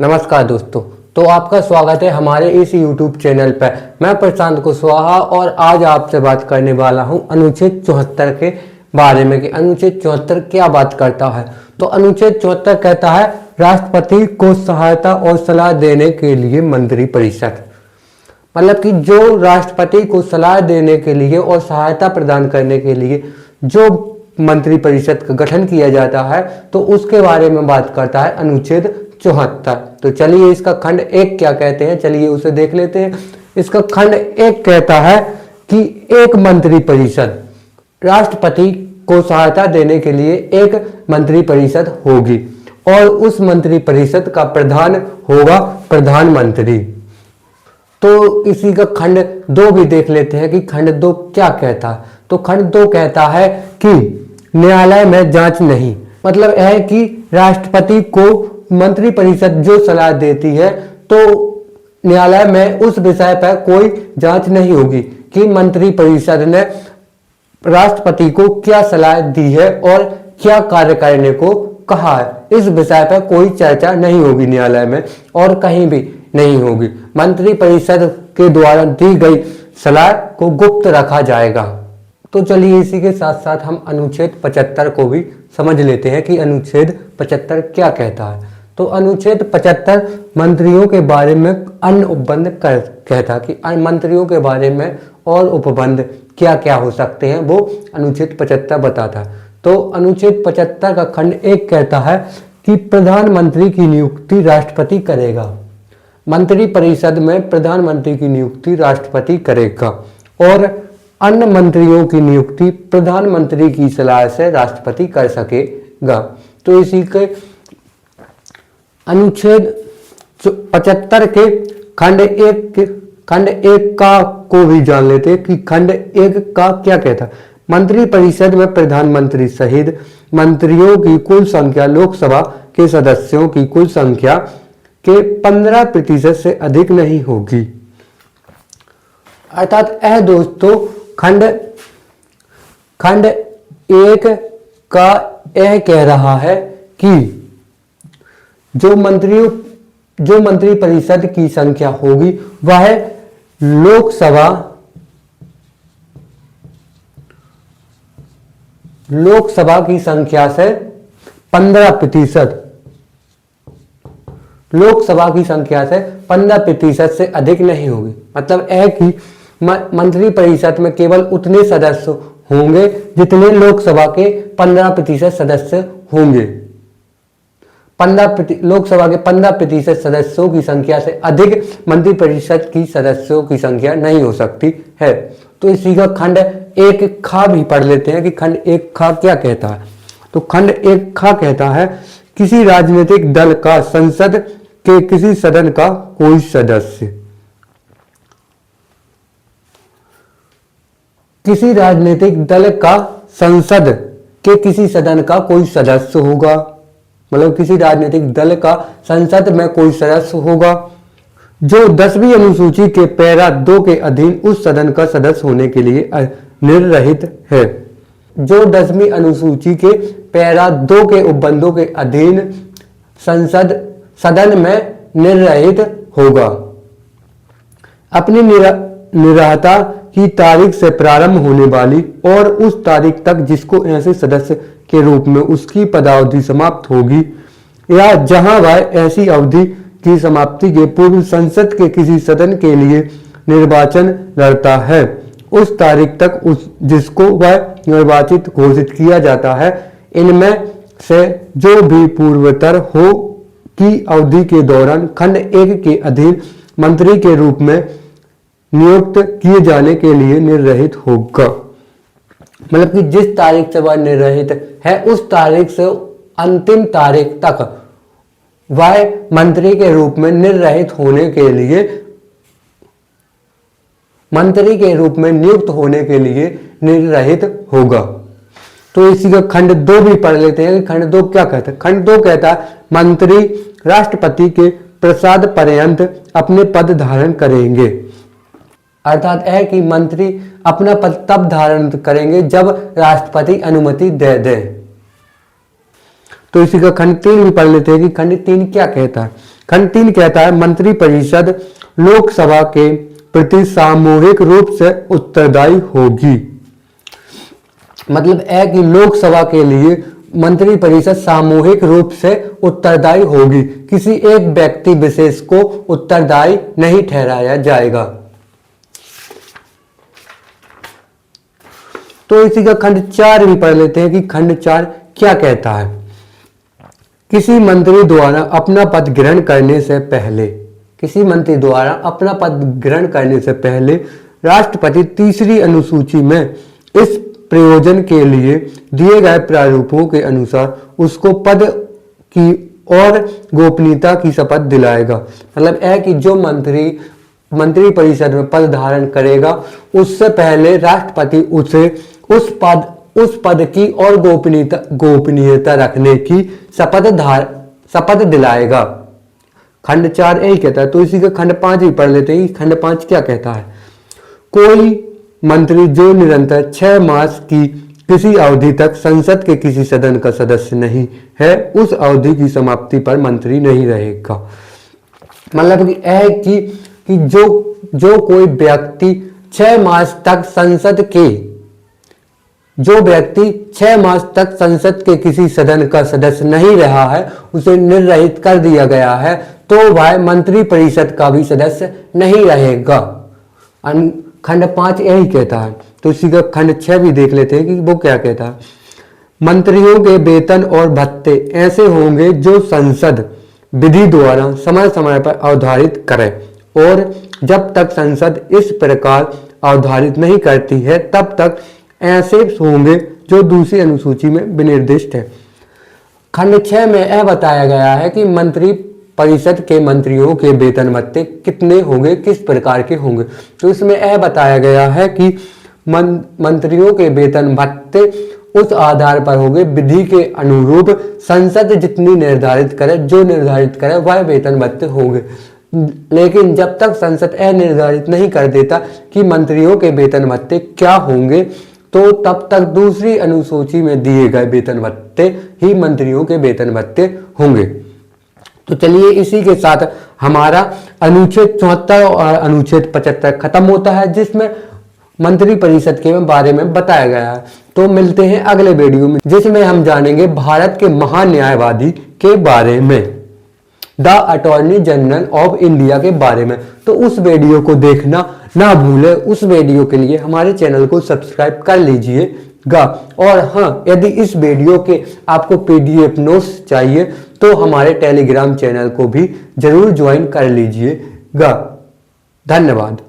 नमस्कार दोस्तों, तो आपका स्वागत है हमारे इस YouTube चैनल पर। मैं प्रशांत कुशवाहा और आज आपसे बात करने वाला हूं अनुच्छेद 74 के बारे में कि अनुच्छेद 74 क्या बात करता है। तो अनुच्छेद 74 कहता है राष्ट्रपति को सहायता और सलाह देने के लिए मंत्रिपरिषद, मतलब कि जो राष्ट्रपति को सलाह देने के लिए और सहायता प्रदान करने के लिए जो मंत्रिपरिषद का गठन किया जाता है, तो उसके बारे में बात करता है अनुच्छेद 74। तो चलिए इसका खंड 1 क्या कहते हैं, चलिए उसे देख लेते हैं। इसका खंड 1 कहता है कि एक मंत्रिपरिषद, राष्ट्रपति को सहायता देने के लिए एक मंत्रिपरिषद होगी और उस मंत्रिपरिषद का प्रधान होगा प्रधानमंत्री। तो इसी का खंड 2 भी देख लेते हैं कि खंड 2 क्या कहता है। तो खंड 2 कहता है कि न्यायालय में जांच नहीं, मतलब है कि राष्ट्रपति को मंत्रिपरिषद जो सलाह देती है तो न्यायालय में उस विषय पर कोई जांच नहीं होगी कि मंत्रिपरिषद ने राष्ट्रपति को क्या सलाह दी है और क्या कार्य करने को कहा है। इस विषय पर कोई चर्चा नहीं होगी न्यायालय में और कहीं भी नहीं होगी। मंत्रिपरिषद के द्वारा दी गई सलाह को गुप्त रखा जाएगा। तो चलिए इसी के साथ साथ हम अनुच्छेद 75 को भी समझ लेते हैं कि अनुच्छेद 75 क्या कहता है। तो अनुच्छेद 75 मंत्रियों के बारे में अन्य उपबंध कहता है कि मंत्रियों के बारे में और उपबंध क्या क्या हो सकते हैं, वो अनुच्छेद 75 बताता है। तो अनुच्छेद 75 का खंड 1 कहता है कि प्रधानमंत्री की नियुक्ति राष्ट्रपति करेगा। मंत्रिपरिषद में प्रधानमंत्री की नियुक्ति राष्ट्रपति करेगा और अन्य मंत्रियों की नियुक्ति प्रधानमंत्री की सलाह से राष्ट्रपति कर सकेगा। तो इसी के अनुच्छेद 75 के खंड 1 का को भी जान लेते हैं कि खंड 1 का क्या कहता है। मंत्रिपरिषद में प्रधानमंत्री सहित मंत्रियों की कुल संख्या लोकसभा के सदस्यों की कुल संख्या के 15% से अधिक नहीं होगी। अर्थात दोस्तों खंड 1 का यह कह रहा है कि जो मंत्रिपरिषद की संख्या होगी वह लोकसभा की संख्या से 15%, लोकसभा की संख्या से 15% से अधिक नहीं होगी। मतलब है कि मंत्रिपरिषद में केवल उतने सदस्य होंगे जितने लोकसभा के 15% सदस्य होंगे। लोकसभा के 15% सदस्यों की संख्या से अधिक मंत्रिपरिषद की सदस्यों की संख्या नहीं हो सकती है। तो इसी का खंड 1 खा भी पढ़ लेते हैं कि खंड 1 खा क्या कहता है। तो खंड 1 खा कहता है किसी राजनीतिक दल का संसद के किसी सदन का कोई सदस्य, किसी राजनीतिक दल का संसद के किसी सदन का कोई सदस्य होगा, मतलब किसी राजनीतिक दल का संसद में कोई सदस्य होगा जो 10वीं अनुसूची के पैरा 2 के अधीन उस सदन का सदस्य होने के लिए निर्रहित है। जो 10वीं अनुसूची के पैरा 2 के उपबंधों के अधीन सदन में निर्रहित होगा। अपनी निरहता की तारीख से प्रारंभ होने वाली और उस तारीख तक जिसको ऐसे सदस्य के रूप में उसकी पदावधि समाप्त होगी या जहां वह ऐसी अवधि की समाप्ति के पूर्व संसद के किसी सदन के लिए निर्वाचन लड़ता है, उस तारीख तक जिसको वह निर्वाचित घोषित किया जाता है, इनमें से जो भी पूर्वतर हो की अवधि के दौरान खंड 1 के अधीन मंत्री के रूप में नियुक्त किए जाने के लिए निर्रहित होगा। मतलब कि जिस तारीख से वह निर्रहित है उस तारीख से अंतिम तारीख तक वह मंत्री के रूप में निर्रहित होने के लिए, मंत्री के रूप में नियुक्त होने के लिए निर्रहित होगा। तो इसी का खंड 2 भी पढ़ लेते हैं कि खंड 2 क्या कहता है। खंड 2 कहता है मंत्री राष्ट्रपति के प्रसाद पर्यंत अपने पद धारण करेंगे। अर्थात है कि मंत्री अपना पद तब धारण करेंगे जब राष्ट्रपति अनुमति दे दे। तो इसी का खंड 3 भी पढ़ लेते हैं कि खंड 3 क्या कहता है। खंड 3 कहता है मंत्रिपरिषद लोकसभा के प्रति सामूहिक रूप से उत्तरदायी होगी। मतलब है कि लोकसभा के लिए मंत्रिपरिषद सामूहिक रूप से उत्तरदायी होगी, किसी एक व्यक्ति विशेष को उत्तरदायी नहीं ठहराया जाएगा। तो इसी का खंड 4 भी पढ़ लेते हैं कि खंड 4 क्या कहता है। किसी मंत्री द्वारा अपना पद ग्रहण करने से पहले, किसी मंत्री द्वारा अपना पद ग्रहण करने से पहले राष्ट्रपति तीसरी अनुसूची में इस प्रयोजन के लिए दिए गए प्रारूपों के अनुसार उसको पद की और गोपनीयता की शपथ दिलाएगा। मतलब है कि जो मंत्रिपरिषद में पद धारण करेगा उससे पहले राष्ट्रपति उसे उस पद की और गोपनीयता रखने की शपथ दिलाएगा। खंड 4 यही कहता है। तो इसी का खंड 5 भी पढ़ लेते हैं। खंड 5 क्या कहता है। कोई मंत्री जो निरंतर 6 मास की किसी अवधि तक संसद के किसी सदन का सदस्य नहीं है, उस अवधि की समाप्ति पर मंत्री नहीं रहेगा। मतलब है कि जो कोई व्यक्ति 6 मास तक संसद के किसी सदन का सदस्य नहीं रहा है, उसे निर्रहित कर दिया गया है, तो वह मंत्रिपरिषद का भी सदस्य नहीं रहेगा। खंड 5 यही कहता है। तो इसी का खंड 6 भी देख लेते हैं कि वो क्या कहता है। मंत्रियों के वेतन और भत्ते ऐसे होंगे जो संसद विधि द्वारा समय समय पर अवधारित करे, और जब तक संसद इस प्रकार अवधारित नहीं करती है तब तक ऐसे होंगे जो दूसरी अनुसूची में विनिर्दिष्ट है। खंड 6 में यह बताया गया है कि मंत्री परिषद के मंत्रियों के वेतन भत्ते कितने होंगे, किस प्रकार के होंगे। तो इसमें यह बताया गया है कि मंत्रियों के वेतन भत्ते उस आधार पर होंगे विधि के अनुरूप, संसद जितनी निर्धारित करे वह वेतन भत्ते होंगे। लेकिन जब तक संसद यह निर्धारित नहीं कर देता कि मंत्रियों के वेतन भत्ते क्या होंगे, तो तब तक दूसरी अनुसूची में दिए गए वेतन भत्ते ही मंत्रियों के वेतन भत्ते होंगे। तो चलिए इसी के साथ हमारा अनुच्छेद 74 और अनुच्छेद 75 खत्म होता है, जिसमें मंत्रिपरिषद के बारे में बताया गया है। तो मिलते हैं अगले वीडियो में, जिसमें हम जानेंगे भारत के महान्यायवादी के बारे में, the attorney general of India के बारे में। तो उस वीडियो को देखना ना भूले। उस वीडियो के लिए हमारे चैनल को सब्सक्राइब कर लीजिएगा। और हाँ, यदि इस वीडियो के आपको PDF नोट्स चाहिए तो हमारे टेलीग्राम चैनल को भी जरूर ज्वाइन कर लीजिएगा। धन्यवाद।